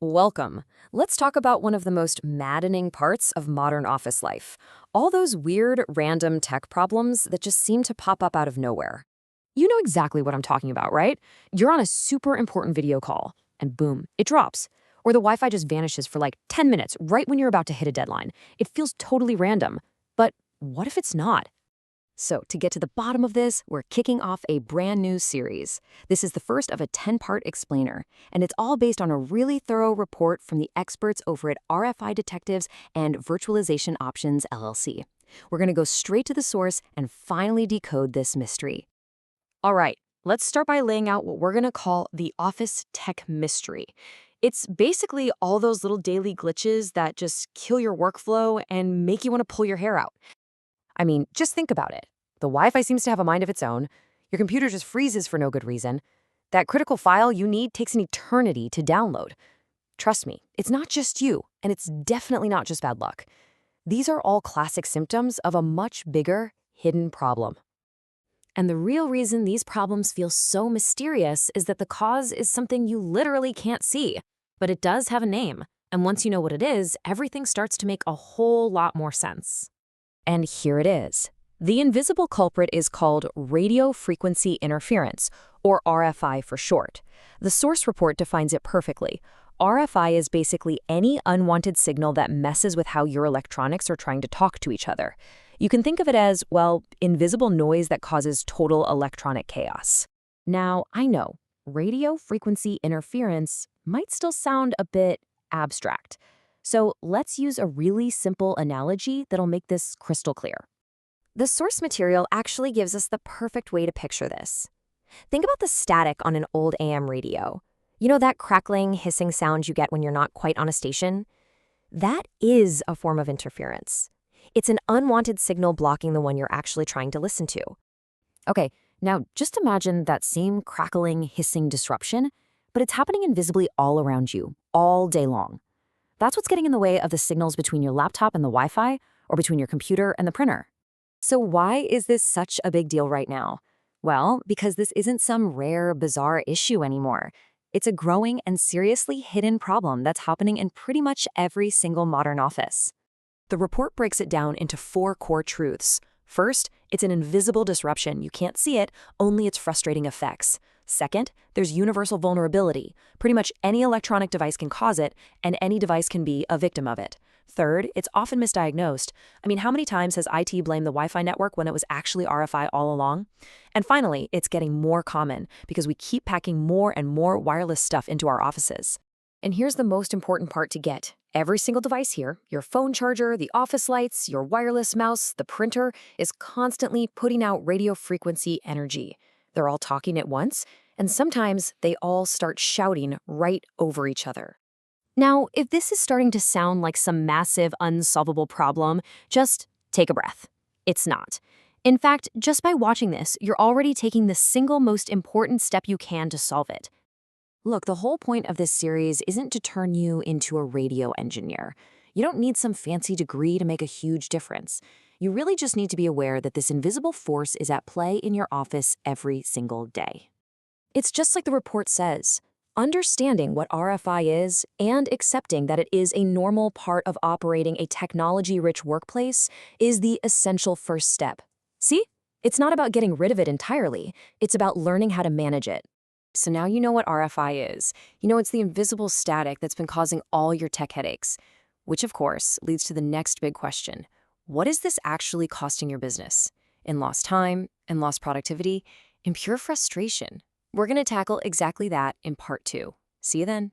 Welcome. Let's talk about one of the most maddening parts of modern office life. All those weird, random tech problems that just seem to pop up out of nowhere. You know exactly what I'm talking about, right? You're on a super important video call, and boom, it drops. Or the Wi-Fi just vanishes for like 10 minutes right when you're about to hit a deadline. It feels totally random. But what if it's not? So, to get to the bottom of this, we're kicking off a brand new series. This is the first of a 10-part explainer, and it's all based on a really thorough report from the experts over at RFI Detectives and Virtualization Options LLC. We're going to go straight to the source and finally decode this mystery. All right, let's start by laying out what we're going to call the Office Tech Mystery. It's basically all those little daily glitches that just kill your workflow and make you want to pull your hair out. I mean, just think about it. The Wi-Fi seems to have a mind of its own. Your computer just freezes for no good reason. That critical file you need takes an eternity to download. Trust me, it's not just you, and it's definitely not just bad luck. These are all classic symptoms of a much bigger, hidden problem. And the real reason these problems feel so mysterious is that the cause is something you literally can't see. But it does have a name, and once you know what it is, everything starts to make a whole lot more sense. And here it is. The invisible culprit is called radio frequency interference, or RFI for short. The source report defines it perfectly. RFI is basically any unwanted signal that messes with how your electronics are trying to talk to each other. You can think of it as, well, invisible noise that causes total electronic chaos. Now, I know, radio frequency interference might still sound a bit abstract. So let's use a really simple analogy that'll make this crystal clear. The source material actually gives us the perfect way to picture this. Think about the static on an old AM radio. You know that crackling, hissing sound you get when you're not quite on a station? That is a form of interference. It's an unwanted signal blocking the one you're actually trying to listen to. Okay, now just imagine that same crackling, hissing disruption, but it's happening invisibly all around you, all day long. That's what's getting in the way of the signals between your laptop and the Wi-Fi, or between your computer and the printer. So why is this such a big deal right now? Well, because this isn't some rare, bizarre issue anymore. It's a growing and seriously hidden problem that's happening in pretty much every single modern office. The report breaks it down into 4 core truths. First, it's an invisible disruption. You can't see it, only its frustrating effects. Second, there's universal vulnerability. Pretty much any electronic device can cause it, and any device can be a victim of it. Third, it's often misdiagnosed. I mean, how many times has IT blamed the Wi-Fi network when it was actually RFI all along? And finally, it's getting more common because we keep packing more and more wireless stuff into our offices. And here's the most important part to get. Every single device here, your phone charger, the office lights, your wireless mouse, the printer, is constantly putting out radio frequency energy. They're all talking at once, and sometimes they all start shouting right over each other. Now, if this is starting to sound like some massive, unsolvable problem, just take a breath. It's not. In fact, just by watching this, you're already taking the single most important step you can to solve it. Look, the whole point of this series isn't to turn you into a radio engineer. You don't need some fancy degree to make a huge difference. You really just need to be aware that this invisible force is at play in your office every single day. It's just like the report says. Understanding what RFI is and accepting that it is a normal part of operating a technology-rich workplace is the essential first step. See? It's not about getting rid of it entirely. It's about learning how to manage it. So now you know what RFI is. You know it's the invisible static that's been causing all your tech headaches. Which, of course, leads to the next big question. What is this actually costing your business? In lost time, in lost productivity, in pure frustration? We're going to tackle exactly that in part 2. See you then.